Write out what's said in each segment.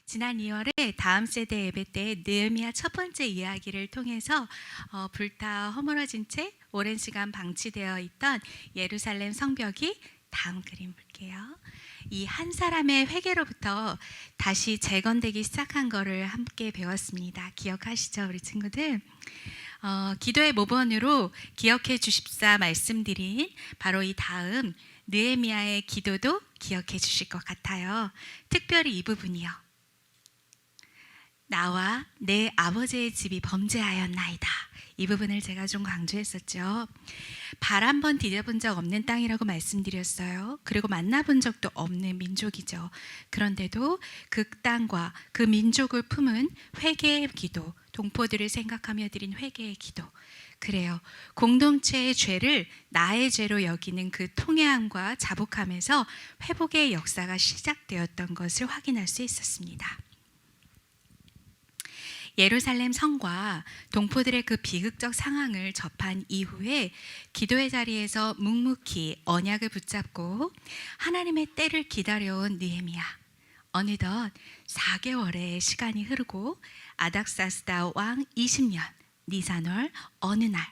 지난 2월에 다음 세대 예배 때 느헤미야 첫 번째 이야기를 통해서 불타 허물어진 채 오랜 시간 방치되어 있던 예루살렘 성벽이 다음 그림 볼게요. 이 한 사람의 회개로부터 다시 재건되기 시작한 거를 함께 배웠습니다. 기억하시죠, 우리 친구들? 기도의 모본으로 기억해 주십사 말씀드린 바로 이 다음 느헤미야의 기도도 기억해 주실 것 같아요. 특별히 이 부분이요. 나와 내 아버지의 집이 범죄하였나이다. 이 부분을 제가 좀 강조했었죠. 발 한 번 디뎌본 적 없는 땅이라고 말씀드렸어요. 그리고 만나본 적도 없는 민족이죠. 그런데도 그 땅과 그 민족을 품은 회개의 기도, 동포들을 생각하며 드린 회개의 기도. 그래요. 공동체의 죄를 나의 죄로 여기는 그 통회함과 자복함에서 회복의 역사가 시작되었던 것을 확인할 수 있었습니다. 예루살렘 성과 동포들의 그 비극적 상황을 접한 이후에 기도의 자리에서 묵묵히 언약을 붙잡고 하나님의 때를 기다려온 느헤미야. 어느덧 4개월의 시간이 흐르고 아닥사스다 왕 20년 니산월 어느 날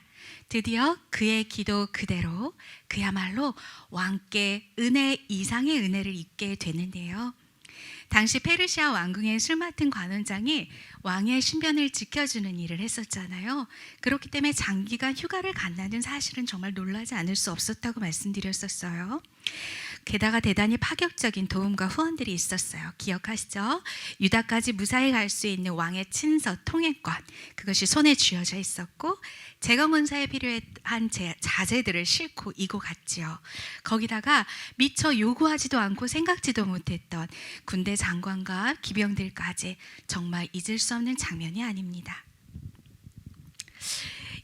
드디어 그의 기도 그대로 그야말로 왕께 은혜 이상의 은혜를 입게 되는데요. 당시 페르시아 왕궁의 술 맡은 관원장이 왕의 신변을 지켜주는 일을 했었잖아요. 그렇기 때문에 장기간 휴가를 간다는 사실은 정말 놀라지 않을 수 없었다고 말씀드렸었어요. 게다가 대단히 파격적인 도움과 후원들이 있었어요. 기억하시죠? 유다까지 무사히 갈 수 있는 왕의 친서 통행권, 그것이 손에 쥐어져 있었고 재검문사에 필요한 자재들을 싣고 이고 갔지요. 거기다가 미처 요구하지도 않고 생각지도 못했던 군대 장관과 기병들까지 정말 잊을 수 없는 장면이 아닙니다.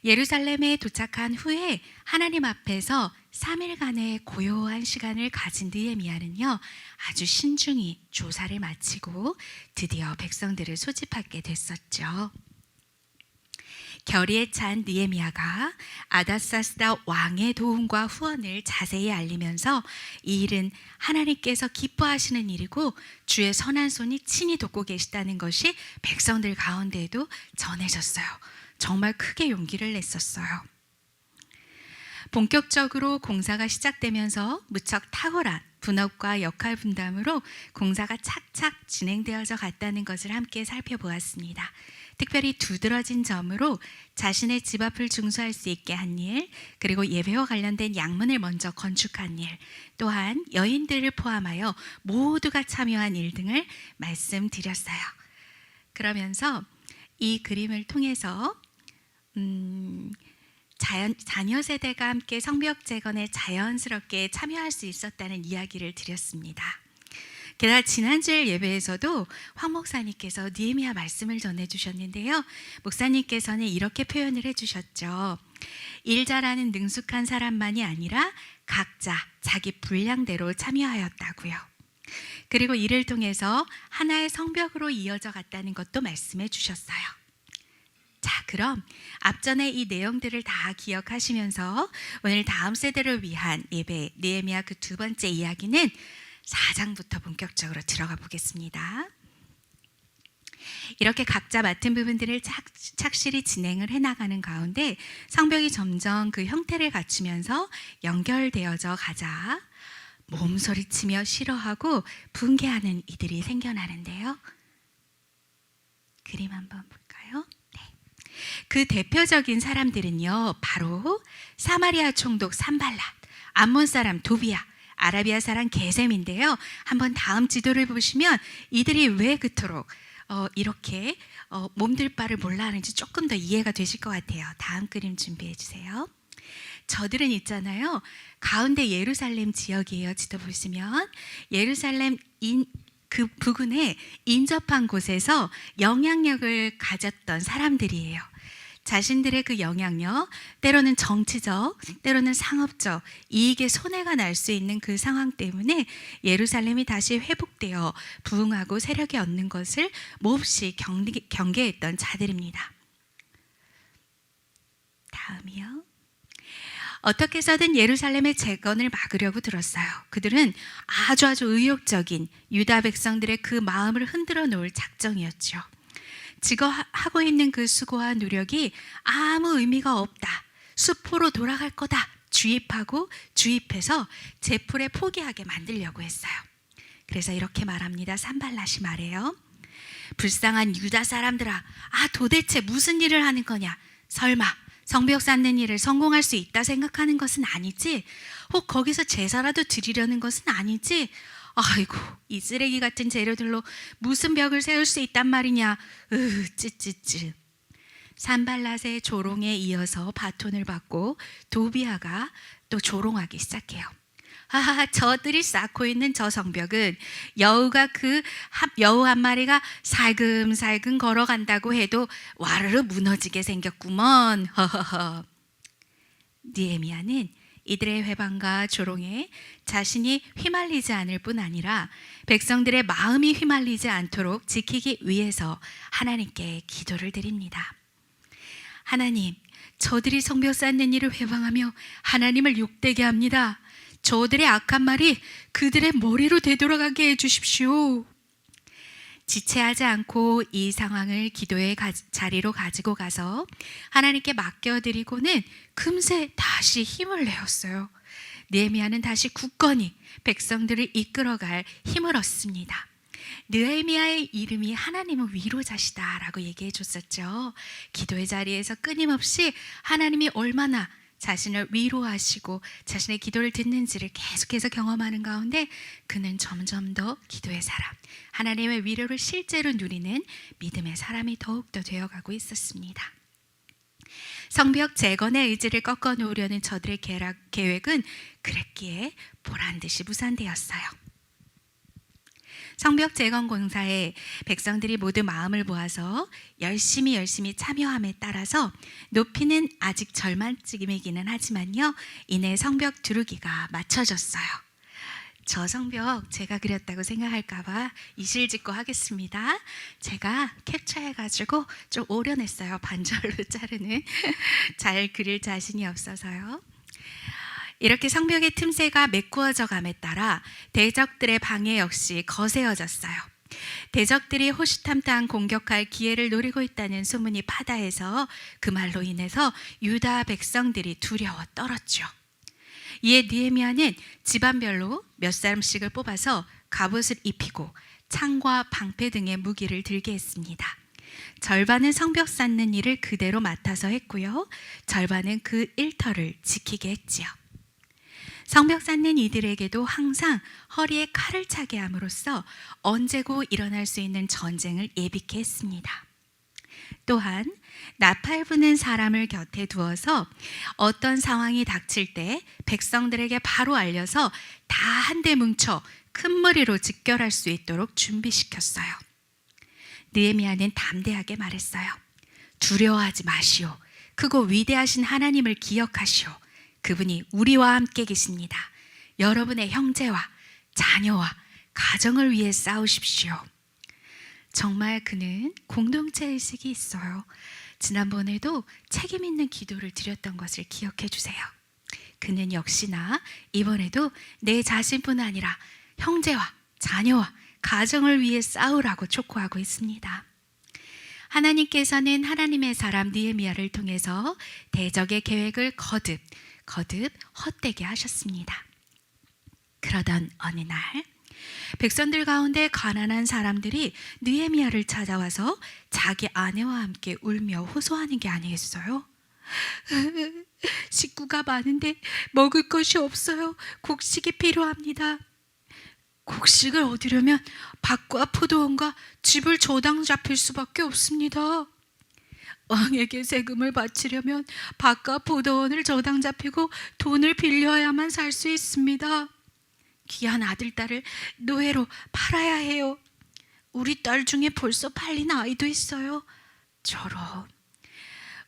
예루살렘에 도착한 후에 하나님 앞에서 3일간의 고요한 시간을 가진 느헤미야는요, 아주 신중히 조사를 마치고 드디어 백성들을 소집하게 됐었죠. 결의에 찬 느헤미야가 아닥사스다 왕의 도움과 후원을 자세히 알리면서 이 일은 하나님께서 기뻐하시는 일이고 주의 선한 손이 친히 돕고 계시다는 것이 백성들 가운데에도 전해졌어요. 정말 크게 용기를 냈었어요. 본격적으로 공사가 시작되면서 무척 탁월한 분업과 역할 분담으로 공사가 착착 진행되어져 갔다는 것을 함께 살펴보았습니다. 특별히 두드러진 점으로 자신의 집 앞을 중수할 수 있게 한 일, 그리고 예배와 관련된 양문을 먼저 건축한 일, 또한 여인들을 포함하여 모두가 참여한 일 등을 말씀드렸어요. 그러면서 이 그림을 통해서 자녀 세대가 함께 성벽 재건에 자연스럽게 참여할 수 있었다는 이야기를 드렸습니다. 게다가 지난주일 예배에서도 황 목사님께서 느헤미야 말씀을 전해주셨는데요. 목사님께서는 이렇게 표현을 해주셨죠. 일 잘하는 능숙한 사람만이 아니라 각자 자기 분량대로 참여하였다고요. 그리고 이를 통해서 하나의 성벽으로 이어져 갔다는 것도 말씀해 주셨어요. 자, 그럼 앞전에 이 내용들을 다 기억하시면서 오늘 다음 세대를 위한 예배 느헤미야 그 두 번째 이야기는 4장부터 본격적으로 들어가 보겠습니다. 이렇게 각자 맡은 부분들을 착실히 진행을 해나가는 가운데 성벽이 점점 그 형태를 갖추면서 연결되어져 가자 몸소리치며 싫어하고 분개하는 이들이 생겨나는데요. 그림 한번 볼까요? 네. 그 대표적인 사람들은요, 바로 사마리아 총독 산발랏, 암몬 사람 도비야, 아라비아 사람 게셈인데요. 한번 다음 지도를 보시면 이들이 왜 그토록 이렇게 몸둘 바를 몰라 하는지 조금 더 이해가 되실 것 같아요. 다음 그림 준비해 주세요. 저들은 있잖아요. 가운데 예루살렘 지역이에요. 지도 보시면 예루살렘 그 부근에 인접한 곳에서 영향력을 가졌던 사람들이에요. 자신들의 그 영향력, 때로는 정치적, 때로는 상업적 이익에 손해가 날 수 있는 그 상황 때문에 예루살렘이 다시 회복되어 부흥하고 세력이 얻는 것을 몹시 경계했던 자들입니다. 다음이요. 어떻게 해서든 예루살렘의 재건을 막으려고 들었어요. 그들은 아주 의욕적인 유다 백성들의 그 마음을 흔들어 놓을 작정이었죠. 지금 하고 있는 그 수고와 노력이 아무 의미가 없다. 수포로 돌아갈 거다. 주입해서 제풀에 포기하게 만들려고 했어요. 그래서 이렇게 말합니다. 산발랏이 말해요. 불쌍한 유다 사람들아, 도대체 무슨 일을 하는 거냐? 설마 성벽 쌓는 일을 성공할 수 있다 생각하는 것은 아니지? 혹 거기서 제사라도 드리려는 것은 아니지? 아이고, 이 쓰레기 같은 재료들로 무슨 벽을 세울 수 있단 말이냐? 찌찌찌. 산발랏의 조롱에 이어서 바톤을 받고 도비아가 또 조롱하기 시작해요. 저들이 쌓고 있는 저 성벽은 여우가 여우 한 마리가 살금살금 걸어간다고 해도 와르르 무너지게 생겼구먼. 허허허. 느헤미야는 이들의 회방과 조롱에 자신이 휘말리지 않을 뿐 아니라 백성들의 마음이 휘말리지 않도록 지키기 위해서 하나님께 기도를 드립니다. 하나님, 저들이 성벽 쌓는 일을 회방하며 하나님을 욕되게 합니다. 저들의 악한 말이 그들의 머리로 되돌아가게 해주십시오. 지체하지 않고 이 상황을 기도의 자리로 가지고 가서 하나님께 맡겨드리고는 금세 다시 힘을 내었어요. 느헤미야는 다시 굳건히 백성들을 이끌어갈 힘을 얻습니다. 느헤미야의 이름이 하나님은 위로자시다라고 얘기해 줬었죠. 기도의 자리에서 끊임없이 하나님이 얼마나 자신을 위로하시고 자신의 기도를 듣는지를 계속해서 경험하는 가운데 그는 점점 더 기도의 사람, 하나님의 위로를 실제로 누리는 믿음의 사람이 더욱더 되어가고 있었습니다. 성벽 재건의 의지를 꺾어 놓으려는 저들의 계획은 그랬기에 보란듯이 무산되었어요. 성벽 재건 공사에 백성들이 모두 마음을 모아서 열심히 참여함에 따라서 높이는 아직 절반쯤이기는 하지만요, 이내 성벽 두르기가 마쳐졌어요. 저 성벽 제가 그렸다고 생각할까봐 이실직고 하겠습니다. 제가 캡처해가지고 좀 오려냈어요. 반절로 자르는. 잘 그릴 자신이 없어서요. 이렇게 성벽의 틈새가 메꾸어져 감에 따라 대적들의 방해 역시 거세어졌어요. 대적들이 호시탐탐 공격할 기회를 노리고 있다는 소문이 파다해서 그 말로 인해서 유다 백성들이 두려워 떨었죠. 이에 느헤미야는 집안별로 몇 사람씩을 뽑아서 갑옷을 입히고 창과 방패 등의 무기를 들게 했습니다. 절반은 성벽 쌓는 일을 그대로 맡아서 했고요, 절반은 그 일터를 지키게 했지요. 성벽 쌓는 이들에게도 항상 허리에 칼을 차게 함으로써 언제고 일어날 수 있는 전쟁을 예비케 했습니다. 또한 나팔 부는 사람을 곁에 두어서 어떤 상황이 닥칠 때 백성들에게 바로 알려서 다 한데 뭉쳐 큰 무리로 직결할 수 있도록 준비시켰어요. 느헤미야는 담대하게 말했어요. 두려워하지 마시오. 크고 위대하신 하나님을 기억하시오. 그분이 우리와 함께 계십니다. 여러분의 형제와 자녀와 가정을 위해 싸우십시오. 정말 그는 공동체 의식이 있어요. 지난번에도 책임 있는 기도를 드렸던 것을 기억해 주세요. 그는 역시나 이번에도 내 자신뿐 아니라 형제와 자녀와 가정을 위해 싸우라고 촉구하고 있습니다. 하나님께서는 하나님의 사람 느헤미야를 통해서 대적의 계획을 거듭 헛되게 하셨습니다. 그러던 어느 날 백성들 가운데 가난한 사람들이 느헤미야를 찾아와서 자기 아내와 함께 울며 호소하는 게 아니겠어요? 식구가 많은데 먹을 것이 없어요. 곡식이 필요합니다. 곡식을 얻으려면 밭과 포도원과 집을 저당 잡힐 수밖에 없습니다. 왕에게 세금을 바치려면 밭과 포도원을 저당 잡히고 돈을 빌려야만 살 수 있습니다. 귀한 아들, 딸을 노예로 팔아야 해요. 우리 딸 중에 벌써 팔린 아이도 있어요. 저런.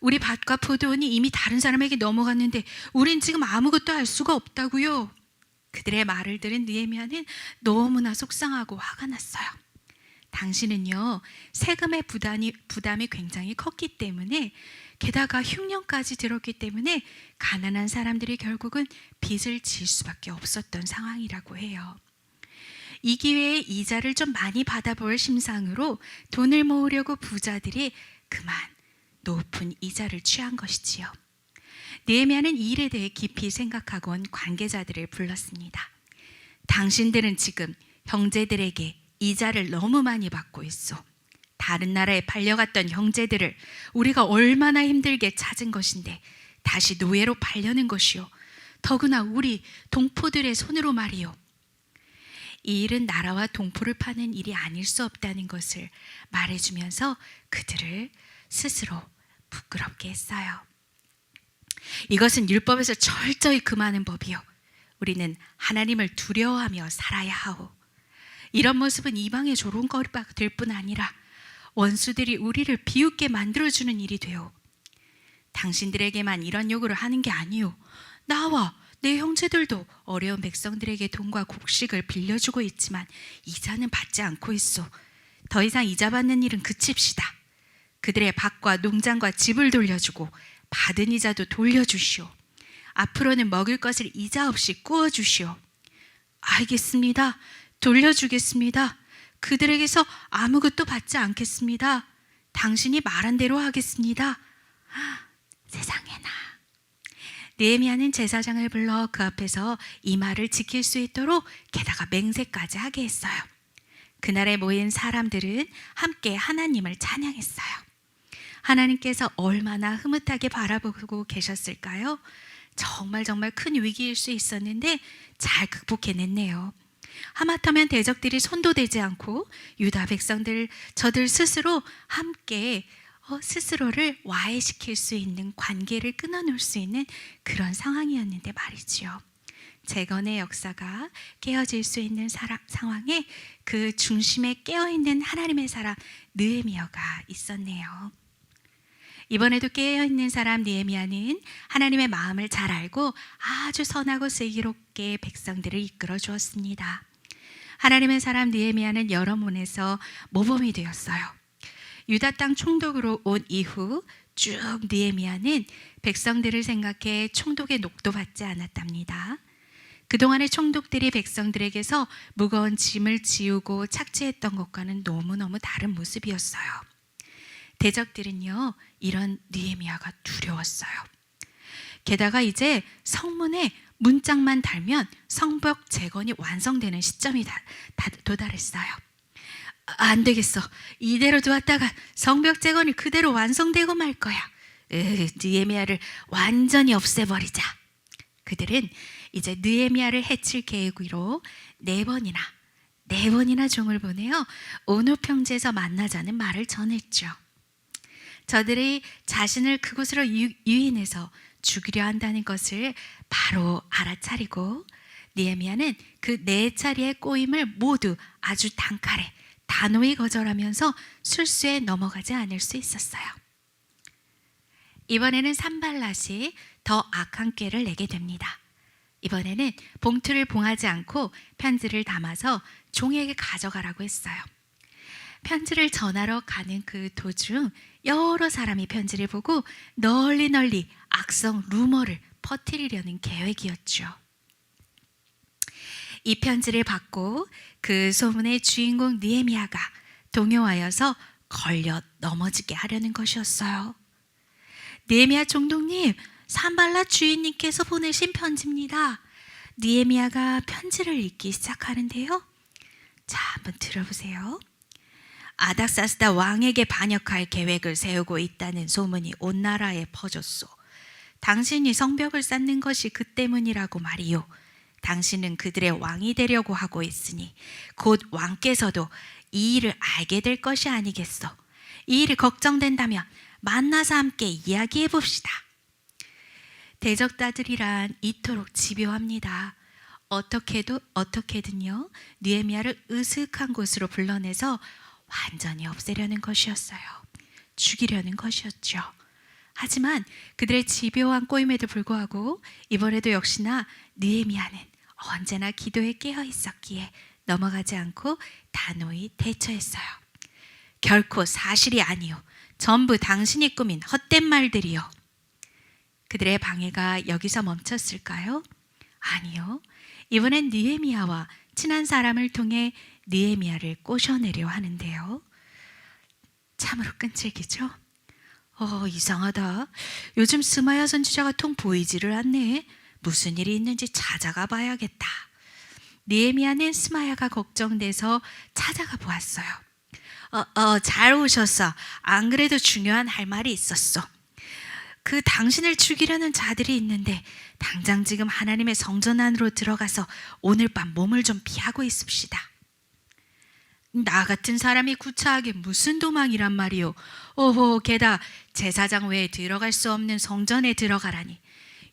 우리 밭과 포도원이 이미 다른 사람에게 넘어갔는데 우린 지금 아무것도 할 수가 없다고요. 그들의 말을 들은 느헤미야는 너무나 속상하고 화가 났어요. 당신은요, 세금의 부담이 굉장히 컸기 때문에, 게다가 흉년까지 들었기 때문에 가난한 사람들이 결국은 빚을 질 수밖에 없었던 상황이라고 해요. 이 기회에 이자를 좀 많이 받아볼 심상으로 돈을 모으려고 부자들이 그만 높은 이자를 취한 것이지요. 느헤미야는 이 일에 대해 깊이 생각하고 온 관계자들을 불렀습니다. 당신들은 지금 형제들에게 이자를 너무 많이 받고 있어. 다른 나라에 팔려갔던 형제들을 우리가 얼마나 힘들게 찾은 것인데 다시 노예로 팔려는 것이요. 더구나 우리 동포들의 손으로 말이요. 이 일은 나라와 동포를 파는 일이 아닐 수 없다는 것을 말해주면서 그들을 스스로 부끄럽게 했어요. 이것은 율법에서 철저히 금하는 법이요. 우리는 하나님을 두려워하며 살아야 하오. 이런 모습은 이방의 조롱거리가 될 뿐 아니라 원수들이 우리를 비웃게 만들어주는 일이 되오. 당신들에게만 이런 요구를 하는 게 아니오. 나와 내 형제들도 어려운 백성들에게 돈과 곡식을 빌려주고 있지만 이자는 받지 않고 있어. 더 이상 이자 받는 일은 그칩시다. 그들의 밭과 농장과 집을 돌려주고 받은 이자도 돌려주시오. 앞으로는 먹을 것을 이자 없이 구워주시오. 알겠습니다. 돌려주겠습니다. 그들에게서 아무것도 받지 않겠습니다. 당신이 말한 대로 하겠습니다. 세상에나. 느헤미야는 제사장을 불러 그 앞에서 이 말을 지킬 수 있도록 게다가 맹세까지 하게 했어요. 그날에 모인 사람들은 함께 하나님을 찬양했어요. 하나님께서 얼마나 흐뭇하게 바라보고 계셨을까요? 정말 큰 위기일 수 있었는데 잘 극복해냈네요. 하마터면 대적들이 손도 대지 않고 유다 백성들 저들 스스로 함께 스스로를 와해시킬 수 있는 관계를 끊어놓을 수 있는 그런 상황이었는데 말이지요. 재건의 역사가 깨어질 수 있는 상황에 그 중심에 깨어있는 하나님의 사람 느헤미야가 있었네요. 이번에도 깨어있는 사람 느헤미야는 하나님의 마음을 잘 알고 아주 선하고 슬기롭게 백성들을 이끌어 주었습니다. 하나님의 사람 느헤미야는 여러 면에서 모범이 되었어요. 유다 땅 총독으로 온 이후 쭉 느헤미야는 백성들을 생각해 총독의 녹도 받지 않았답니다. 그동안의 총독들이 백성들에게서 무거운 짐을 지우고 착취했던 것과는 너무너무 다른 모습이었어요. 대적들은요, 이런 느헤미야가 두려웠어요. 게다가 이제 성문에 문짝만 달면 성벽 재건이 완성되는 시점이 도달했어요. 안 되겠어. 이대로 두었다가 성벽 재건이 그대로 완성되고 말 거야. 느헤미야를 완전히 없애버리자. 그들은 이제 느헤미야를 해칠 계획으로 네 번이나 종을 보내어 오노 평지에서 만나자는 말을 전했죠. 저들이 자신을 그곳으로 유인해서 죽이려 한다는 것을 바로 알아차리고 느헤미야는 그 네 차례의 꼬임을 모두 아주 단호히 거절하면서 술수에 넘어가지 않을 수 있었어요. 이번에는 산발랏이 더 악한 꾀를 내게 됩니다. 이번에는 봉투를 봉하지 않고 편지를 담아서 종에게 가져가라고 했어요. 편지를 전하러 가는 그 도중 여러 사람이 편지를 보고 널리 악성 루머를 퍼뜨리려는 계획이었죠. 이 편지를 받고 그 소문의 주인공 느헤미야가 동요하여서 걸려 넘어지게 하려는 것이었어요. 느헤미야 총독님, 산발랏 주인님께서 보내신 편지입니다. 느헤미야가 편지를 읽기 시작하는데요. 자, 한번 들어보세요. 아닥사스다 왕에게 반역할 계획을 세우고 있다는 소문이 온 나라에 퍼졌소. 당신이 성벽을 쌓는 것이 그 때문이라고 말이요. 당신은 그들의 왕이 되려고 하고 있으니 곧 왕께서도 이 일을 알게 될 것이 아니겠소. 이 일이 걱정된다면 만나서 함께 이야기해 봅시다. 대적자들이란 이토록 집요합니다. 어떻게든요 느헤미야를 으슥한 곳으로 불러내서 완전히 없애려는 것이었어요. 죽이려는 것이었죠. 하지만 그들의 집요한 꼬임에도 불구하고 이번에도 역시나 느헤미야는 언제나 기도에 깨어 있었기에 넘어가지 않고 단호히 대처했어요. 결코 사실이 아니요 전부 당신이 꾸민 헛된 말들이요. 그들의 방해가 여기서 멈췄을까요? 아니요. 이번엔 느헤미야와 친한 사람을 통해 느헤미야를 꼬셔내려 하는데요. 참으로 끈질기죠? 이상하다. 요즘 스마야 선지자가 통 보이지를 않네. 무슨 일이 있는지 찾아가 봐야겠다. 느헤미야는 스마야가 걱정돼서 찾아가 보았어요. 잘 오셨어. 안 그래도 중요한 할 말이 있었어. 그 당신을 죽이려는 자들이 있는데 당장 지금 하나님의 성전 안으로 들어가서 오늘 밤 몸을 좀 피하고 있읍시다. 나 같은 사람이 구차하게 무슨 도망이란 말이오. 게다 제사장 외에 들어갈 수 없는 성전에 들어가라니.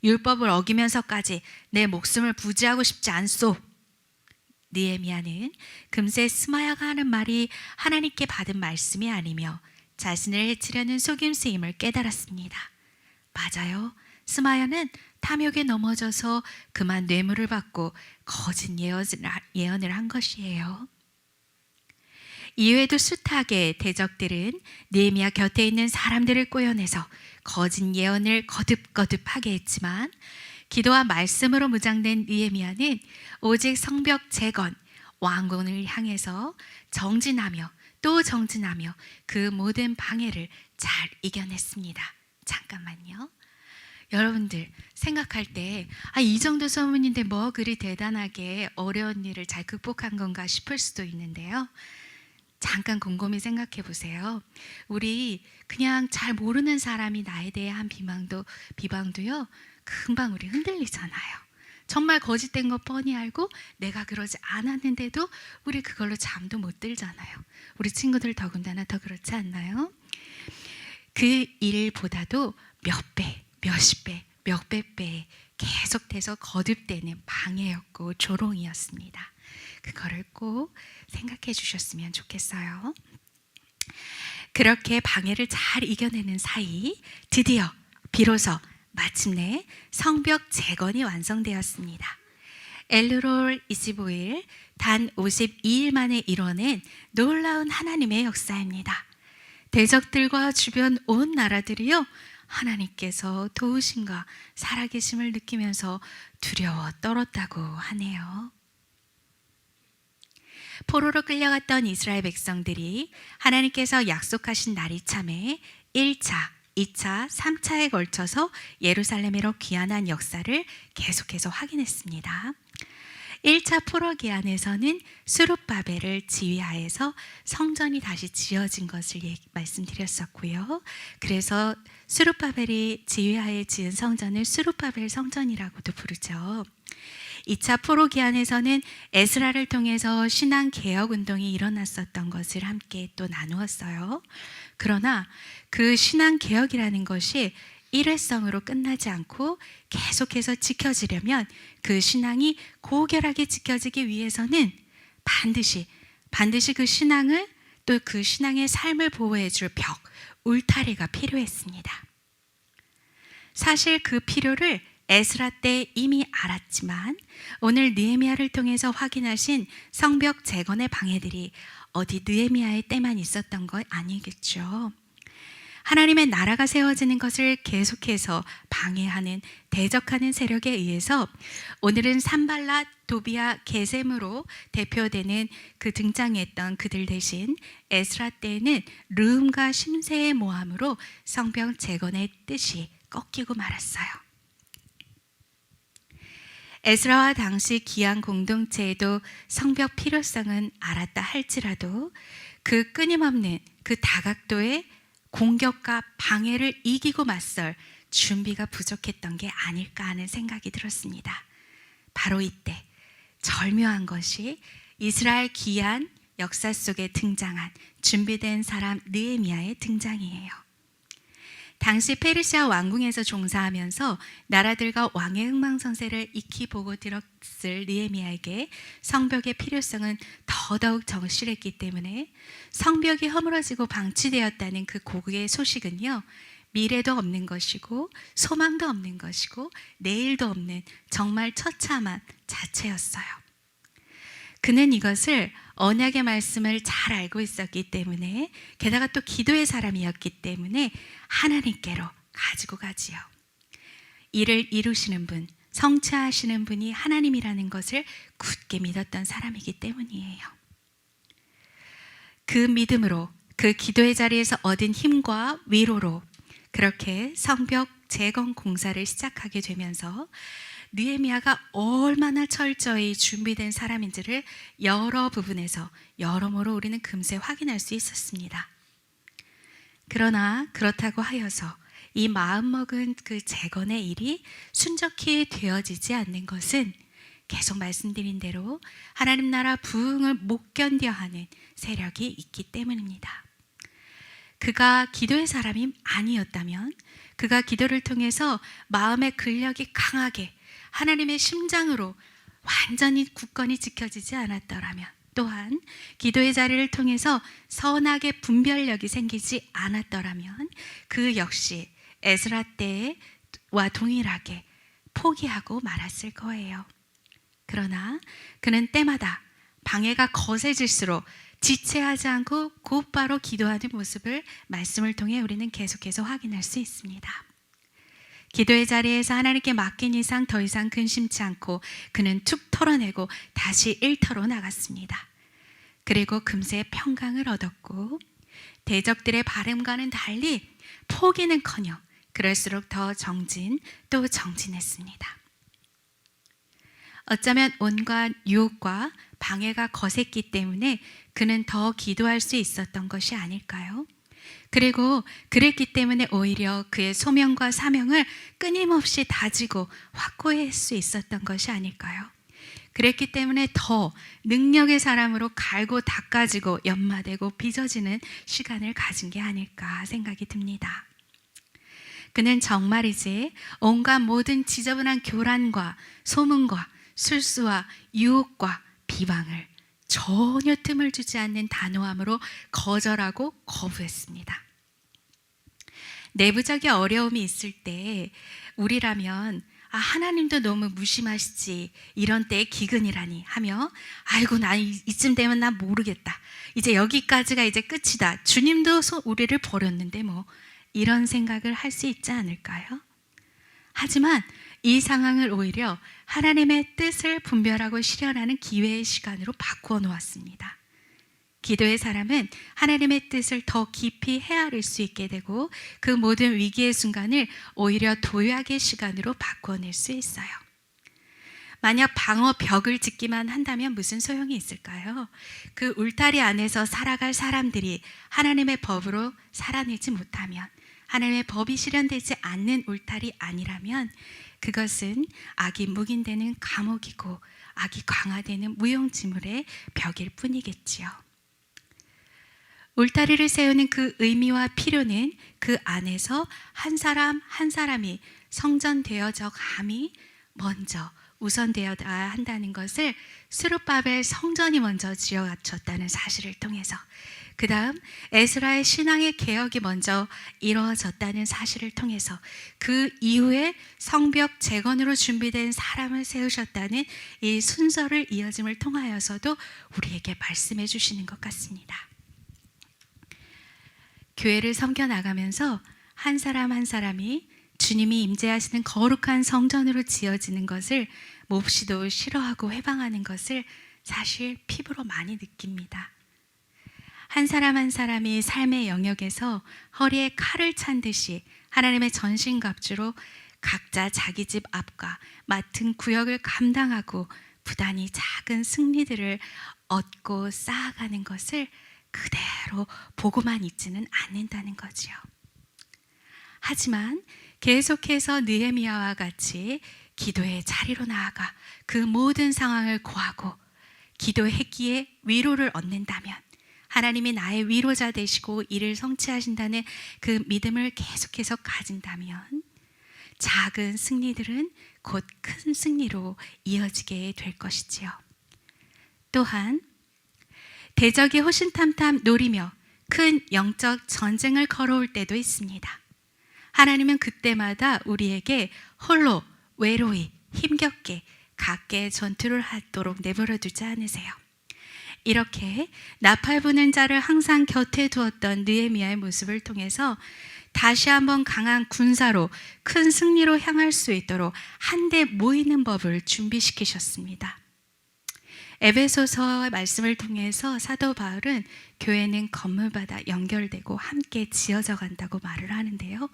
율법을 어기면서까지 내 목숨을 부지하고 싶지 않소. 느헤미야는 금세 스마야가 하는 말이 하나님께 받은 말씀이 아니며 자신을 해치려는 속임수임을 깨달았습니다. 맞아요. 스마야는 탐욕에 넘어져서 그만 뇌물을 받고 거짓 예언을 한 것이에요. 이외에도 숱하게 대적들은 느헤미야 곁에 있는 사람들을 꼬여내서 거짓 예언을 거듭거듭하게 했지만 기도와 말씀으로 무장된 느헤미야는 오직 성벽 재건, 왕궁을 향해서 정진하며 또 정진하며 그 모든 방해를 잘 이겨냈습니다. 잠깐만요. 여러분들 생각할 때 이 정도 소문인데 뭐 그리 대단하게 어려운 일을 잘 극복한 건가 싶을 수도 있는데요. 잠깐 곰곰이 생각해 보세요. 우리 그냥 잘 모르는 사람이 나에 대해 한 비방도요. 금방 우리 흔들리잖아요. 정말 거짓된 거 뻔히 알고 내가 그러지 않았는데도 우리 그걸로 잠도 못 들잖아요. 우리 친구들 더군다나 더 그렇지 않나요? 그 일보다도 몇 배, 몇십 배, 몇백 배 계속돼서 거듭되는 방해였고 조롱이었습니다. 그거를 꼭 생각해 주셨으면 좋겠어요. 그렇게 방해를 잘 이겨내는 사이 드디어 비로소 마침내 성벽 재건이 완성되었습니다. 엘르롤 25일 단 52일 만에 이뤄낸 놀라운 하나님의 역사입니다. 대적들과 주변 온 나라들이요 하나님께서 도우심과 살아계심을 느끼면서 두려워 떨었다고 하네요. 포로로 끌려갔던 이스라엘 백성들이 하나님께서 약속하신 날이 참에 1차, 2차, 3차에 걸쳐서 예루살렘으로 귀환한 역사를 계속해서 확인했습니다. 1차 포로 귀환에서는 스룹바벨을 지휘하에서 성전이 다시 지어진 것을 말씀드렸었고요. 그래서 스룹바벨이 지휘하에 지은 성전을 스룹바벨 성전이라고도 부르죠. 2차 포로 귀환에서는 에스라를 통해서 신앙 개혁 운동이 일어났었던 것을 함께 또 나누었어요. 그러나 그 신앙 개혁이라는 것이 일회성으로 끝나지 않고 계속해서 지켜지려면 그 신앙이 고결하게 지켜지기 위해서는 반드시 그 신앙을 또 그 신앙의 삶을 보호해 줄 벽, 울타리가 필요했습니다. 사실 그 필요를 에스라 때 이미 알았지만 오늘 느헤미야를 통해서 확인하신 성벽 재건의 방해들이 어디 느헤미야의 때만 있었던 것 아니겠죠. 하나님의 나라가 세워지는 것을 계속해서 방해하는 대적하는 세력에 의해서 오늘은 산발랏, 도비야, 게셈으로 대표되는 그 등장했던 그들 대신 에스라 때에는 르음과 심세의 모함으로 성벽 재건의 뜻이 꺾이고 말았어요. 에스라와 당시 귀한 공동체에도 성벽 필요성은 알았다 할지라도 그 끊임없는 그 다각도의 공격과 방해를 이기고 맞설 준비가 부족했던 게 아닐까 하는 생각이 들었습니다. 바로 이때 절묘한 것이 이스라엘 귀한 역사 속에 등장한 준비된 사람 느헤미야의 등장이에요. 당시 페르시아 왕궁에서 종사하면서 나라들과 왕의 흥망성쇠를 익히 보고 들었을 느헤미야에게 성벽의 필요성은 더더욱 정실했기 때문에 성벽이 허물어지고 방치되었다는 그 고국의 소식은요, 미래도 없는 것이고 소망도 없는 것이고 내일도 없는 정말 처참한 자체였어요. 그는 이것을 언약의 말씀을 잘 알고 있었기 때문에, 게다가 또 기도의 사람이었기 때문에 하나님께로 가지고 가지요. 이를 이루시는 분, 성취하시는 분이 하나님이라는 것을 굳게 믿었던 사람이기 때문이에요. 그 믿음으로, 그 기도의 자리에서 얻은 힘과 위로로 그렇게 성벽 재건 공사를 시작하게 되면서 느헤미야가 얼마나 철저히 준비된 사람인지를 여러 부분에서 여러모로 우리는 금세 확인할 수 있었습니다. 그러나 그렇다고 하여서 이 마음먹은 그 재건의 일이 순적히 되어지지 않는 것은 계속 말씀드린 대로 하나님 나라 부흥을 못 견뎌 하는 세력이 있기 때문입니다. 그가 기도의 사람이 아니었다면, 그가 기도를 통해서 마음의 근력이 강하게 하나님의 심장으로 완전히 굳건히 지켜지지 않았더라면, 또한 기도의 자리를 통해서 선악의 분별력이 생기지 않았더라면 그 역시 에스라 때와 동일하게 포기하고 말았을 거예요. 그러나 그는 때마다 방해가 거세질수록 지체하지 않고 곧바로 기도하는 모습을 말씀을 통해 우리는 계속해서 확인할 수 있습니다. 기도의 자리에서 하나님께 맡긴 이상 더 이상 근심치 않고 그는 툭 털어내고 다시 일터로 나갔습니다. 그리고 금세 평강을 얻었고, 대적들의 바람과는 달리 포기는커녕 그럴수록 더 정진 또 정진했습니다. 어쩌면 온갖 유혹과 방해가 거셌기 때문에 그는 더 기도할 수 있었던 것이 아닐까요? 그리고 그랬기 때문에 오히려 그의 소명과 사명을 끊임없이 다지고 확고히 할 수 있었던 것이 아닐까요? 그랬기 때문에 더 능력의 사람으로 갈고 닦아지고 연마되고 빚어지는 시간을 가진 게 아닐까 생각이 듭니다. 그는 정말이지 온갖 모든 지저분한 교란과 소문과 술수와 유혹과 비방을 전혀 틈을 주지 않는 단호함으로 거절하고 거부했습니다. 내부적인 어려움이 있을 때 우리라면 하나님도 너무 무심하시지, 이런 때에 기근이라니 하며 아이고 나 이쯤 되면 나 모르겠다, 이제 여기까지가 이제 끝이다, 주님도 우리를 버렸는데 뭐, 이런 생각을 할 수 있지 않을까요? 하지만 이 상황을 오히려 하나님의 뜻을 분별하고 실현하는 기회의 시간으로 바꾸어 놓았습니다. 기도의 사람은 하나님의 뜻을 더 깊이 헤아릴 수 있게 되고 그 모든 위기의 순간을 오히려 도약의 시간으로 바꾸어낼 수 있어요. 만약 방어 벽을 짓기만 한다면 무슨 소용이 있을까요? 그 울타리 안에서 살아갈 사람들이 하나님의 법으로 살아내지 못하면, 하나님의 법이 실현되지 않는 울타리 아니라면 그것은 악이 묵인되는 감옥이고 악이 강화되는 무용지물의 벽일 뿐이겠지요. 울타리를 세우는 그 의미와 필요는 그 안에서 한 사람 한 사람이 성전되어져 감이 먼저 우선되어야 한다는 것을 스룹바벨 성전이 먼저 지어갖췄다는 사실을 통해서, 그 다음 에스라의 신앙의 개혁이 먼저 이루어졌다는 사실을 통해서 그 이후에 성벽 재건으로 준비된 사람을 세우셨다는 이 순서를 이어짐을 통하여서도 우리에게 말씀해 주시는 것 같습니다. 교회를 섬겨나가면서 한 사람 한 사람이 주님이 임재하시는 거룩한 성전으로 지어지는 것을 몹시도 싫어하고 회방하는 것을 사실 피부로 많이 느낍니다. 한 사람 한 사람이 삶의 영역에서 허리에 칼을 찬 듯이 하나님의 전신갑주로 각자 자기 집 앞과 맡은 구역을 감당하고 부단히 작은 승리들을 얻고 쌓아가는 것을 그대로 보고만 있지는 않는다는 거지요. 하지만 계속해서 느헤미야와 같이 기도의 자리로 나아가 그 모든 상황을 고하고 기도했기에 위로를 얻는다면, 하나님이 나의 위로자 되시고 이를 성취하신다는 그 믿음을 계속해서 가진다면 작은 승리들은 곧 큰 승리로 이어지게 될 것이지요. 또한 대적이 호신탐탐 노리며 큰 영적 전쟁을 걸어올 때도 있습니다. 하나님은 그때마다 우리에게 홀로 외로이 힘겹게 각계의 전투를 하도록 내버려 두지 않으세요. 이렇게 나팔 부는 자를 항상 곁에 두었던 느헤미야의 모습을 통해서 다시 한번 강한 군사로 큰 승리로 향할 수 있도록 한데 모이는 법을 준비시키셨습니다. 에베소서 말씀을 통해서 사도 바울은 교회는 건물마다 연결되고 함께 지어져 간다고 말을 하는데요.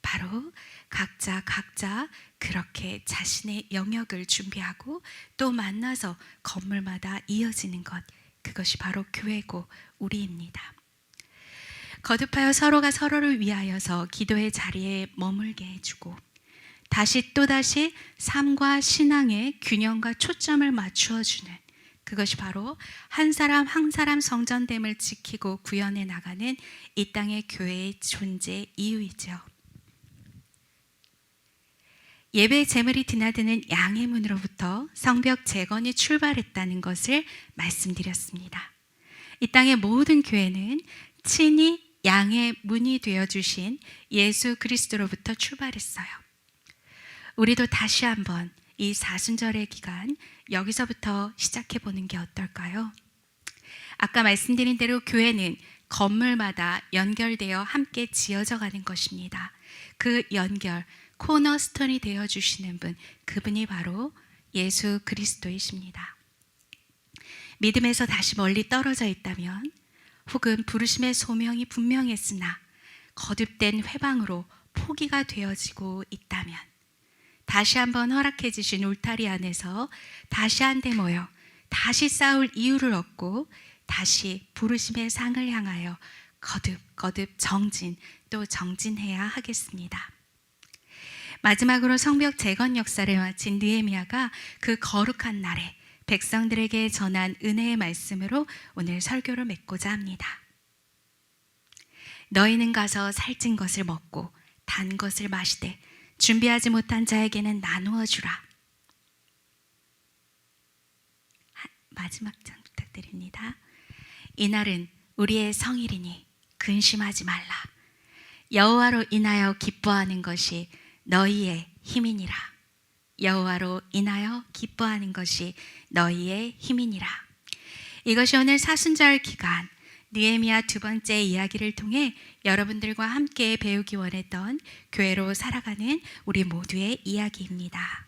바로 각자 그렇게 자신의 영역을 준비하고 또 만나서 건물마다 이어지는 것, 그것이 바로 교회고 우리입니다. 거듭하여 서로가 서로를 위하여서 기도의 자리에 머물게 해주고 또다시 삶과 신앙의 균형과 초점을 맞추어 주는, 그것이 바로 한 사람 한 사람 성전됨을 지키고 구현해 나가는 이 땅의 교회의 존재 이유이죠. 예배 제물이 드나드는 양의 문으로부터 성벽 재건이 출발했다는 것을 말씀드렸습니다. 이 땅의 모든 교회는 친히 양의 문이 되어주신 예수 그리스도로부터 출발했어요. 우리도 다시 한번 이 사순절의 기간 여기서부터 시작해보는 게 어떨까요? 아까 말씀드린 대로 교회는 건물마다 연결되어 함께 지어져 가는 것입니다. 그 연결, 코너스톤이 되어주시는 분, 그분이 바로 예수 그리스도이십니다. 믿음에서 다시 멀리 떨어져 있다면, 혹은 부르심의 소명이 분명했으나 거듭된 회방으로 포기가 되어지고 있다면, 다시 한번 허락해 주신 울타리 안에서 다시 한데 모여 다시 싸울 이유를 얻고 다시 부르심의 상을 향하여 거듭 정진해야 하겠습니다. 마지막으로 성벽 재건 역사를 마친 느헤미야가 그 거룩한 날에 백성들에게 전한 은혜의 말씀으로 오늘 설교를 맺고자 합니다. 너희는 가서 살찐 것을 먹고 단 것을 마시되 준비하지 못한 자에게는 나누어 주라. 마지막 장 부탁드립니다. 이날은 우리의 성일이니 근심하지 말라. 여호와로 인하여 기뻐하는 것이 너희의 힘이니라. 여호와로 인하여 기뻐하는 것이 너희의 힘이니라. 이것이 오늘 사순절 기간 느헤미야 두 번째 이야기를 통해 여러분들과 함께 배우기 원했던 교회로 살아가는 우리 모두의 이야기입니다.